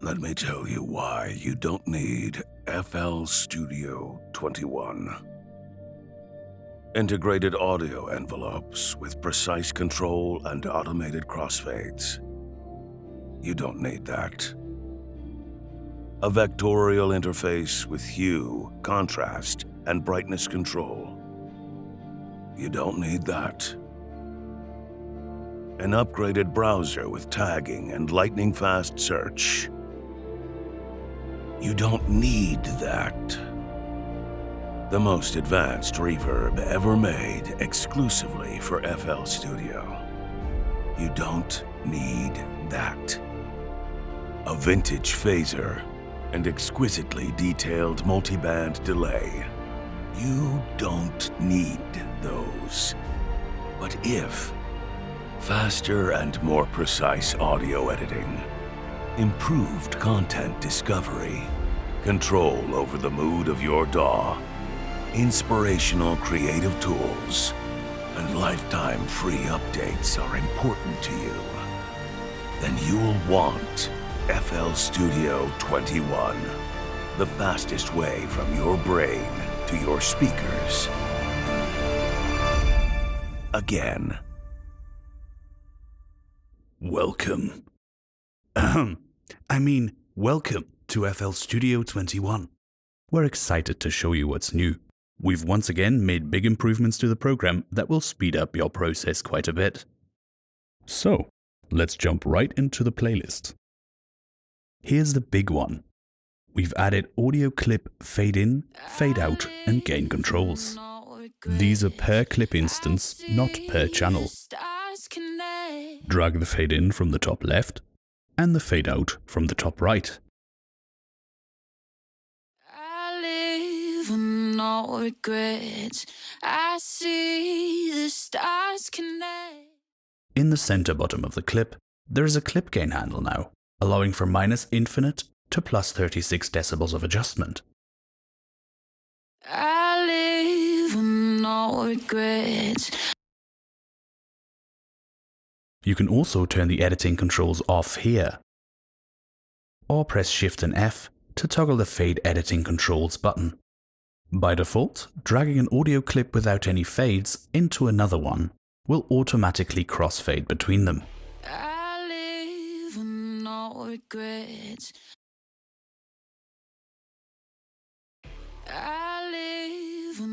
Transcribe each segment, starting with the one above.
Let me tell you why you don't need FL Studio 21. Integrated audio envelopes with precise control and automated crossfades. You don't need that. A vectorial interface with hue, contrast, and brightness control. You don't need that. An upgraded browser with tagging and lightning-fast search. You don't need that. The most advanced reverb ever made exclusively for FL Studio. You don't need that. A vintage phaser and exquisitely detailed multiband delay. You don't need those. But if faster and more precise audio editing, improved content discovery, control over the mood of your DAW, inspirational creative tools, and lifetime free updates are important to you, then you'll want FL Studio 21, the fastest way from your brain to your speakers. Again. Welcome. Welcome to FL Studio 21. We're excited to show you what's new. We've once again made big improvements to the program that will speed up your process quite a bit. So, let's jump right into the playlist. Here's the big one. We've added audio clip fade in, fade out, and gain controls. These are per clip instance, not per channel. Drag the fade in from the top left and the fade out from the top right. No regrets. I see the stars connect. In the center bottom of the clip, there is a clip gain handle now, allowing for -infinite to +36 decibels of adjustment. I live with no regrets. You can also turn the editing controls off here, or press Shift and F to toggle the Fade Editing Controls button. By default, dragging an audio clip without any fades into another one will automatically crossfade between them. I live with no regrets. I live with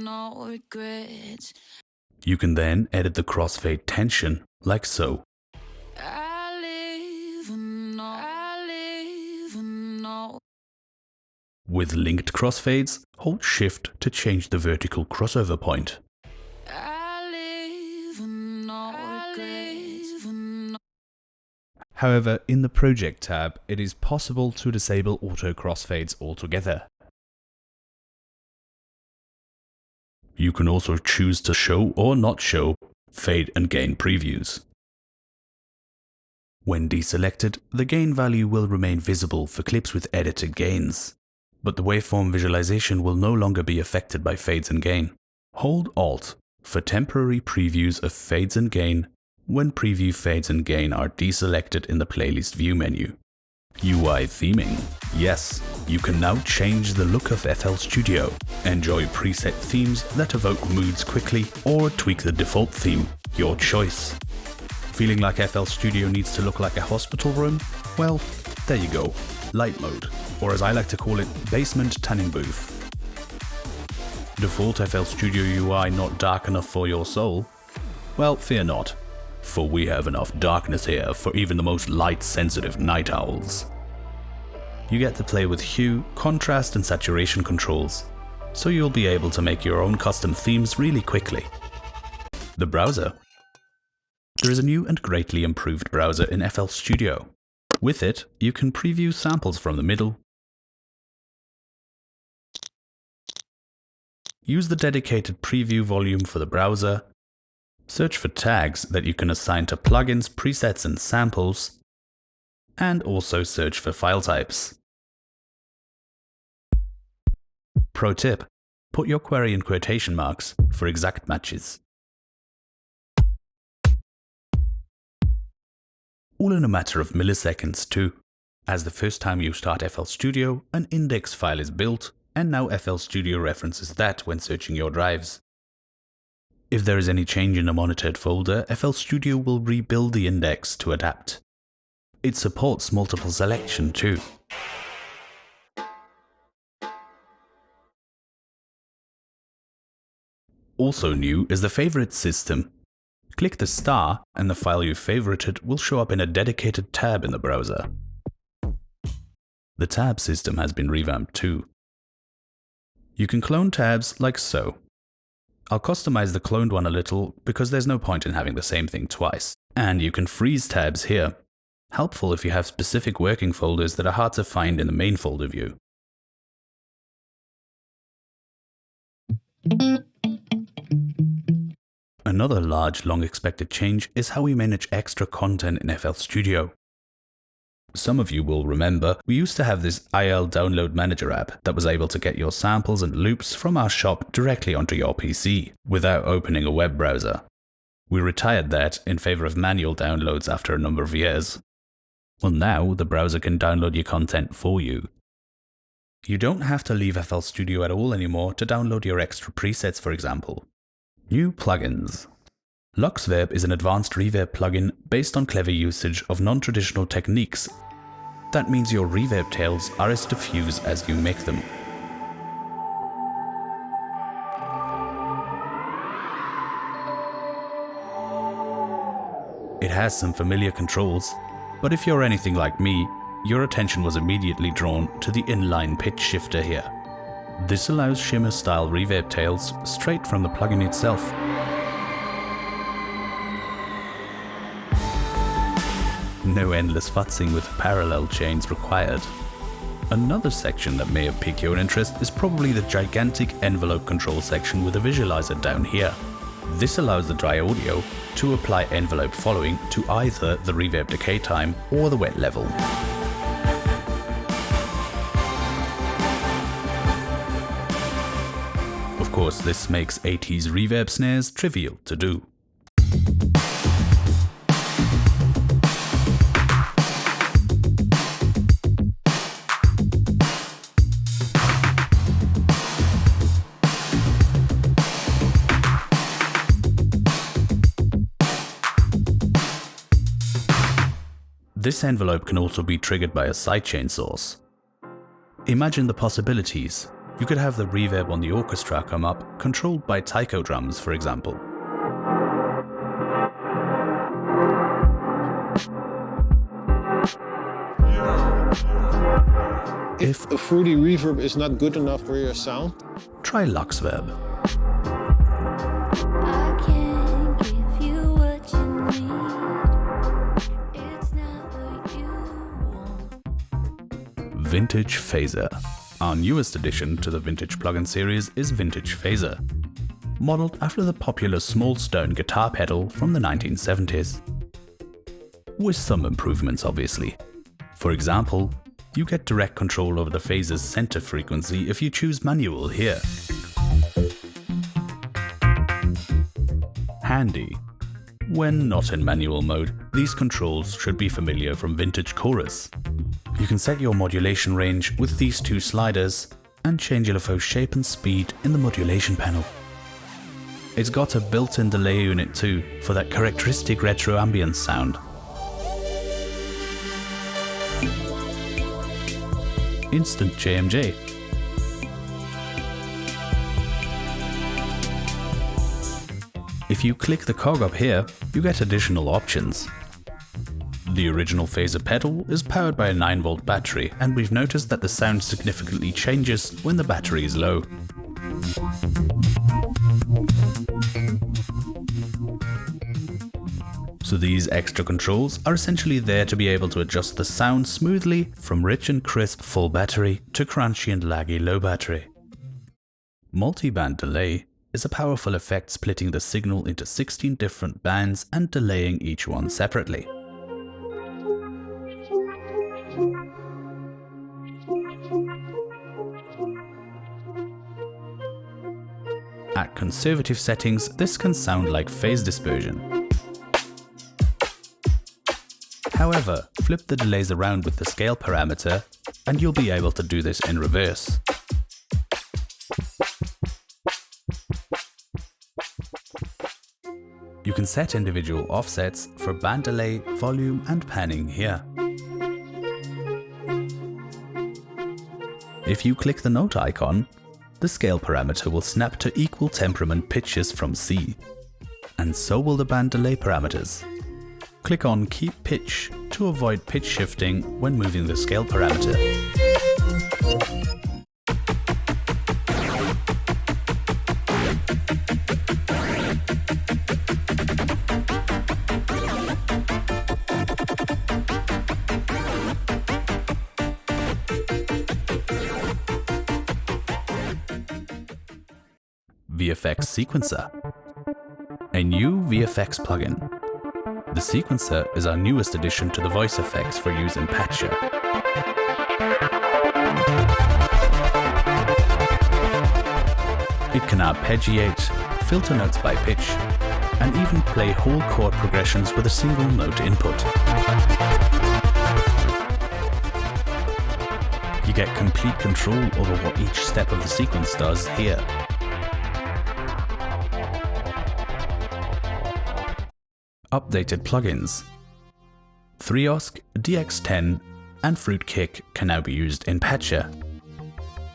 no regrets. You can then edit the crossfade tension like so. I live with no. With linked crossfades, hold Shift to change the vertical crossover point. I live with no regrets. However, in the Project tab, it is possible to disable auto crossfades altogether. You can also choose to show or not show fade and gain previews. When deselected, the gain value will remain visible for clips with edited gains, but the waveform visualization will no longer be affected by fades and gain. Hold Alt for temporary previews of fades and gain when preview fades and gain are deselected in the playlist view menu. UI theming. Yes, you can now change the look of FL Studio. Enjoy preset themes that evoke moods quickly, or tweak the default theme, your choice. Feeling like FL Studio needs to look like a hospital room? Well, there you go. Light mode, or as I like to call it, basement tanning booth. Default FL Studio UI not dark enough for your soul? Well, fear not, for we have enough darkness here for even the most light-sensitive night owls. You get to play with hue, contrast and saturation controls, so you'll be able to make your own custom themes really quickly. The browser. There is a new and greatly improved browser in FL Studio. With it, you can preview samples from the middle, use the dedicated preview volume for the browser, search for tags that you can assign to plugins, presets and samples, and also search for file types. Pro tip: put your query in quotation marks for exact matches. all in a matter of milliseconds too, as the first time you start FL Studio, an index file is built, and now FL Studio references that when searching your drives. If there is any change in a monitored folder, FL Studio will rebuild the index to adapt. It supports multiple selection too. Also new is the Favorites system. Click the star and the file you favorited will show up in a dedicated tab in the browser. The tab system has been revamped too. You can clone tabs like so. I'll customize the cloned one a little because there's no point in having the same thing twice. And you can freeze tabs here. Helpful if you have specific working folders that are hard to find in the main folder view. Another large, long-expected change is how we manage extra content in FL Studio. Some of you will remember we used to have this IL Download Manager app that was able to get your samples and loops from our shop directly onto your PC without opening a web browser. We retired that in favor of manual downloads after a number of years. Well, now the browser can download your content for you. You don't have to leave FL Studio at all anymore to download your extra presets, for example. New plugins. LuxeVerb is an advanced reverb plugin based on clever usage of non-traditional techniques. That means your reverb tails are as diffuse as you make them. It has some familiar controls, but if you're anything like me, your attention was immediately drawn to the inline pitch shifter here. This allows shimmer-style reverb tails straight from the plugin itself. No endless futzing with parallel chains required. Another section that may have piqued your interest is probably the gigantic envelope control section with a visualizer down here. This allows the dry audio to apply envelope following to either the reverb decay time or the wet level. Of course, this makes 80s reverb snares trivial to do. This envelope can also be triggered by a sidechain source. Imagine the possibilities. You could have the reverb on the orchestra come up, controlled by taiko drums, for example. If a fruity reverb is not good enough for your sound, try LuxeVerb. I can't give you what you need. It's never you want. Vintage Phaser. Our newest addition to the Vintage plugin series is Vintage Phaser, modeled after the popular small stone guitar pedal from the 1970s. With some improvements, obviously. For example, you get direct control over the phaser's center frequency if you choose manual here. Handy. When not in manual mode, these controls should be familiar from Vintage Chorus. You can set your modulation range with these two sliders and change LFO shape and speed in the modulation panel. It's got a built-in delay unit too for that characteristic retro ambience sound. Instant JMJ. If you click the cog up here, you get additional options. The original phaser pedal is powered by a 9-volt battery, and we've noticed that the sound significantly changes when the battery is low. So these extra controls are essentially there to be able to adjust the sound smoothly from rich and crisp full battery to crunchy and laggy low battery. Multiband delay is a powerful effect splitting the signal into 16 different bands and delaying each one separately. At conservative settings, this can sound like phase dispersion. However, flip the delays around with the scale parameter and you'll be able to do this in reverse. You can set individual offsets for band delay, volume and panning here. If you click the note icon, the scale parameter will snap to equal temperament pitches from C, and so will the band delay parameters. Click on Keep Pitch to avoid pitch shifting when moving the scale parameter. VFX Sequencer, a new VFX plugin. The Sequencer is our newest addition to the voice effects for use in Patcher. It can arpeggiate, filter notes by pitch, and even play whole chord progressions with a single note input. You get complete control over what each step of the sequence does here. Updated plugins. 3OSC, DX10 and Fruitcake can now be used in Patcher.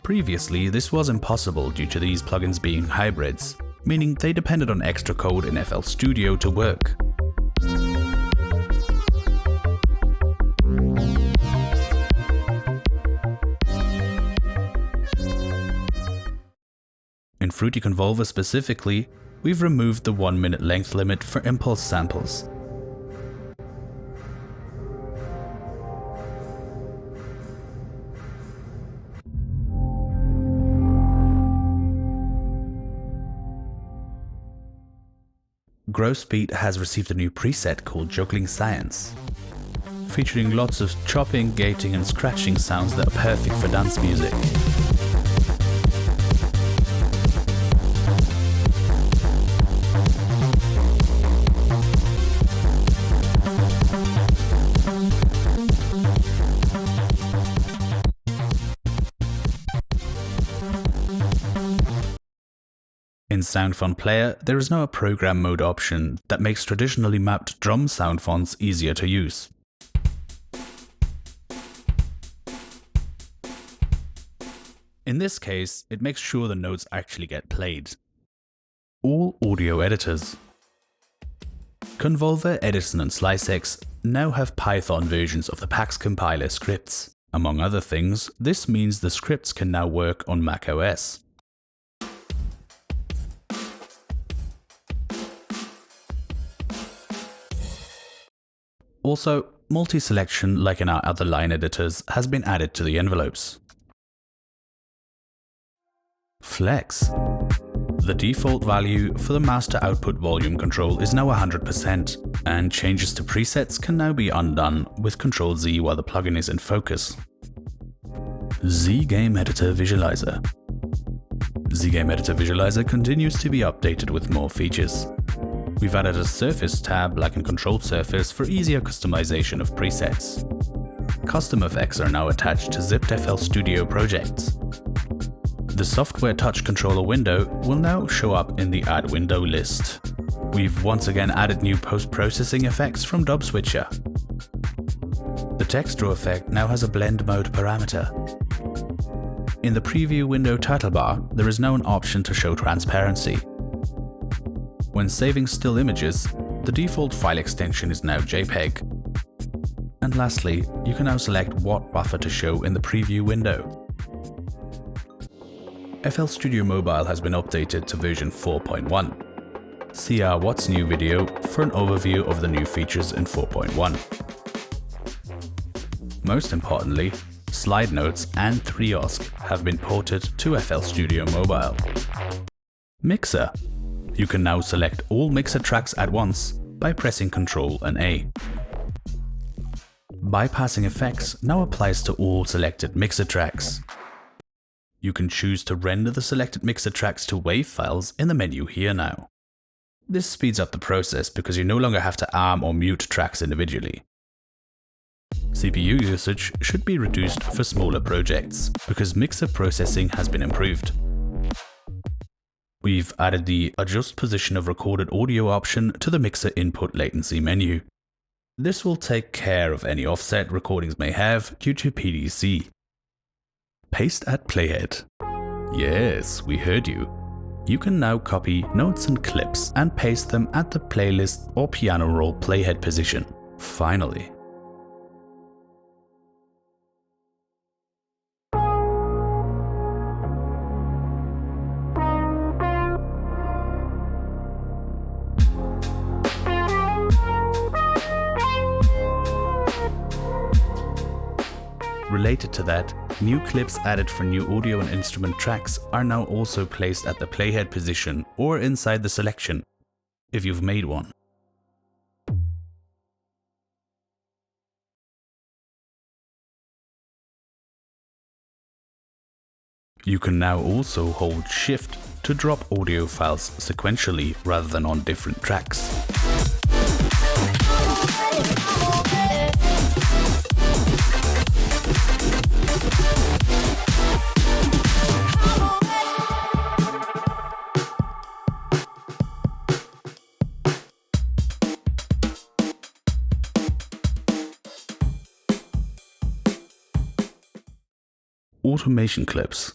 Previously, this was impossible due to these plugins being hybrids, meaning they depended on extra code in FL Studio to work. In Fruity Convolver specifically, we've removed the 1 minute length limit for impulse samples. Grosbeat has received a new preset called Juggling Science, featuring lots of chopping, gating and scratching sounds that are perfect for dance music. In Sound Font Player, there is now a program mode option that makes traditionally mapped drum sound fonts easier to use. In this case, it makes sure the notes actually get played. All audio editors. Convolver, Edison and SliceX now have Python versions of the Pax compiler scripts. Among other things, this means the scripts can now work on macOS. Also, multi-selection, like in our other line editors, has been added to the envelopes. Flex. The default value for the master output volume control is now 100%, and changes to presets can now be undone with Ctrl-Z while the plugin is in focus. Z-Game Editor Visualizer. Z-Game Editor Visualizer continues to be updated with more features. We've added a surface tab like in Control Surface for easier customization of presets. Custom effects are now attached to zipped FL Studio projects. The Software Touch Controller window will now show up in the Add Window list. We've once again added new post-processing effects from Dub Switcher. The Text Draw effect now has a blend mode parameter. In the preview window title bar, there is now an option to show transparency. When saving still images, the default file extension is now JPEG. And lastly, you can now select what buffer to show in the preview window. FL Studio Mobile has been updated to version 4.1. See our What's New video for an overview of the new features in 4.1. Most importantly, slide notes and 3OSC have been ported to FL Studio Mobile. Mixer. You can now select all mixer tracks at once by pressing Ctrl and A. Bypassing effects now applies to all selected mixer tracks. You can choose to render the selected mixer tracks to WAV files in the menu here now. This speeds up the process because you no longer have to arm or mute tracks individually. CPU usage should be reduced for smaller projects, because mixer processing has been improved. We've added the Adjust Position of Recorded Audio option to the mixer input latency menu. This will take care of any offset recordings may have due to PDC. Paste at Playhead. Yes, we heard you. You can now copy notes and clips and paste them at the playlist or piano roll playhead position. Finally. Related to that, new clips added for new audio and instrument tracks are now also placed at the playhead position or inside the selection, if you've made one. You can now also hold Shift to drop audio files sequentially rather than on different tracks. Automation clips.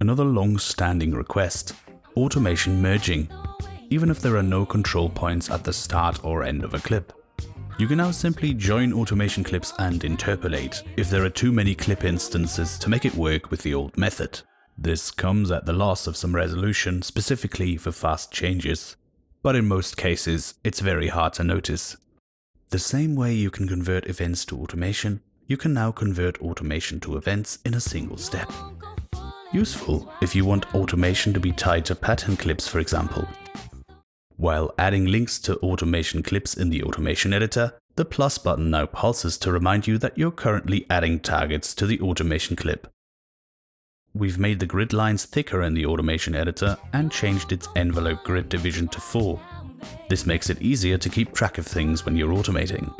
Another long-standing request, automation merging, even if there are no control points at the start or end of a clip. You can now simply join automation clips and interpolate if there are too many clip instances to make it work with the old method. This comes at the loss of some resolution specifically for fast changes, but in most cases it's very hard to notice. The same way you can convert events to automation, you can now convert automation to events in a single step. Useful if you want automation to be tied to pattern clips, for example. While adding links to automation clips in the automation editor, the plus button now pulses to remind you that you're currently adding targets to the automation clip. We've made the grid lines thicker in the automation editor and changed its envelope grid division to 4. This makes it easier to keep track of things when you're automating.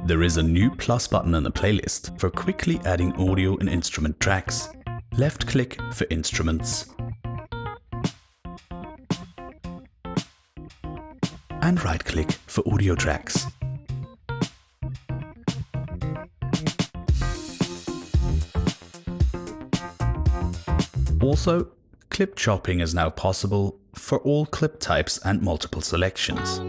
There is a new plus button in the playlist for quickly adding audio and instrument tracks. Left click for instruments. And right click for audio tracks. Also, clip chopping is now possible for all clip types and multiple selections.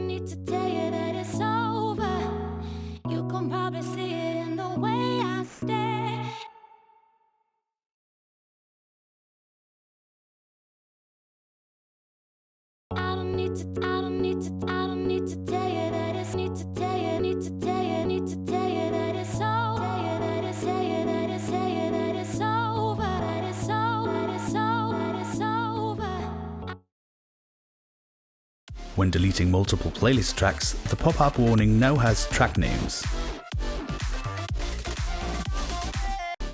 When deleting multiple playlist tracks, the pop-up warning now has track names.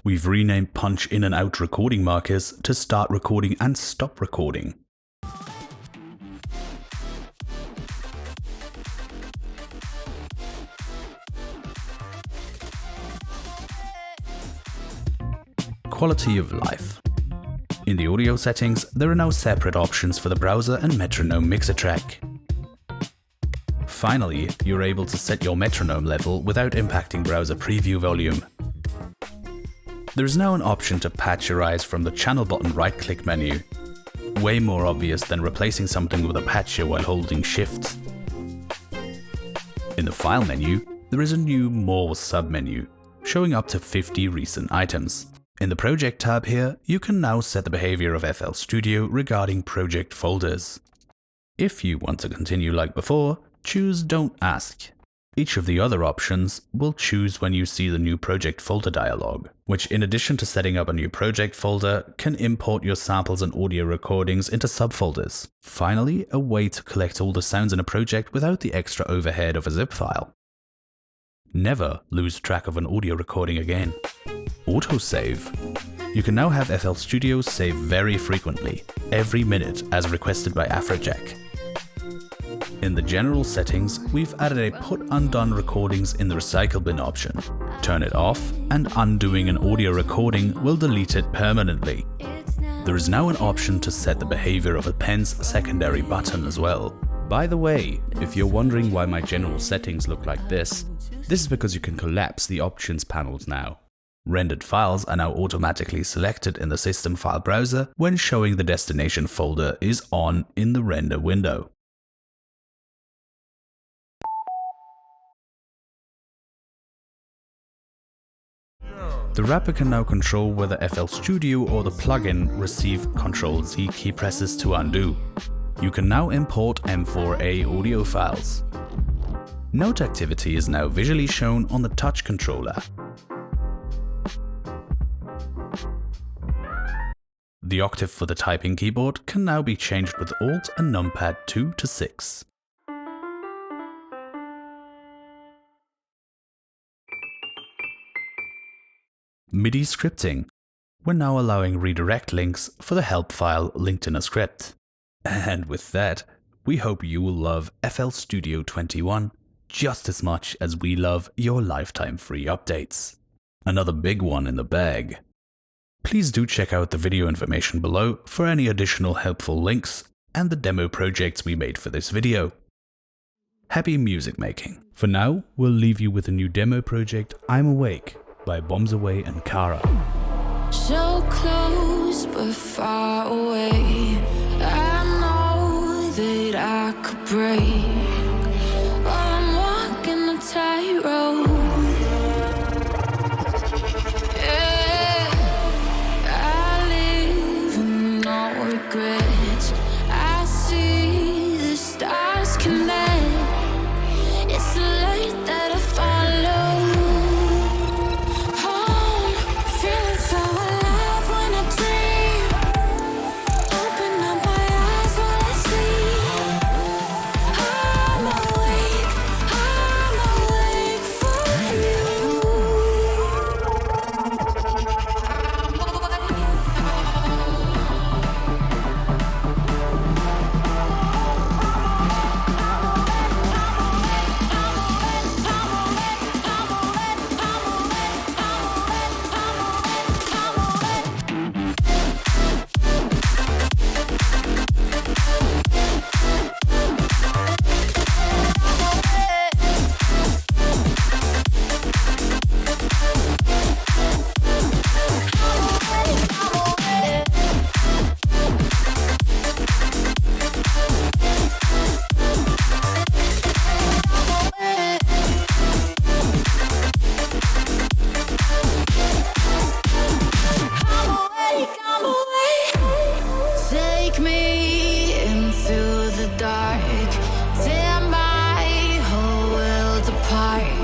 We've renamed punch in and out recording markers to start recording and stop recording. Quality of life. In the audio settings, there are now separate options for the browser and metronome mixer track. Finally, you're able to set your metronome level without impacting browser preview volume. There is now an option to patch your eyes from the channel button right-click menu. Way more obvious than replacing something with a patcher while holding Shift. In the File menu, there is a new More sub-menu, showing up to 50 recent items. In the Project tab here, you can now set the behavior of FL Studio regarding project folders. If you want to continue like before, choose Don't Ask. Each of the other options will choose when you see the new project folder dialog, which in addition to setting up a new project folder, can import your samples and audio recordings into subfolders. Finally, a way to collect all the sounds in a project without the extra overhead of a zip file. Never lose track of an audio recording again. Autosave. You can now have FL Studio save very frequently, every minute as requested by Afrojack. In the general settings, we've added a put undone recordings in the recycle bin option. Turn it off, and undoing an audio recording will delete it permanently. There is now an option to set the behavior of a pen's secondary button as well. By the way, if you're wondering why my general settings look like this is because you can collapse the options panels now. Rendered files are now automatically selected in the system file browser when showing the destination folder is on in the render window. The wrapper can now control whether FL Studio or the plugin receive Ctrl-Z key presses to undo. You can now import M4A audio files. Note activity is now visually shown on the touch controller. The octave for the typing keyboard can now be changed with Alt and numpad 2 to 6. MIDI scripting. We're now allowing redirect links for the help file linked in a script. And with that, we hope you will love FL Studio 21 just as much as we love your lifetime free updates. Another big one in the bag. Please do check out the video information below for any additional helpful links and the demo projects we made for this video. Happy music making. For now, we'll leave you with a new demo project, I'm Awake, by Bombs Away and KARRA. So close but far away, I know that I could break, but I'm walking a tightrope. Yeah, I live in no regrets. I see the stars connect. It's the light that I follow. Tear my whole world apart.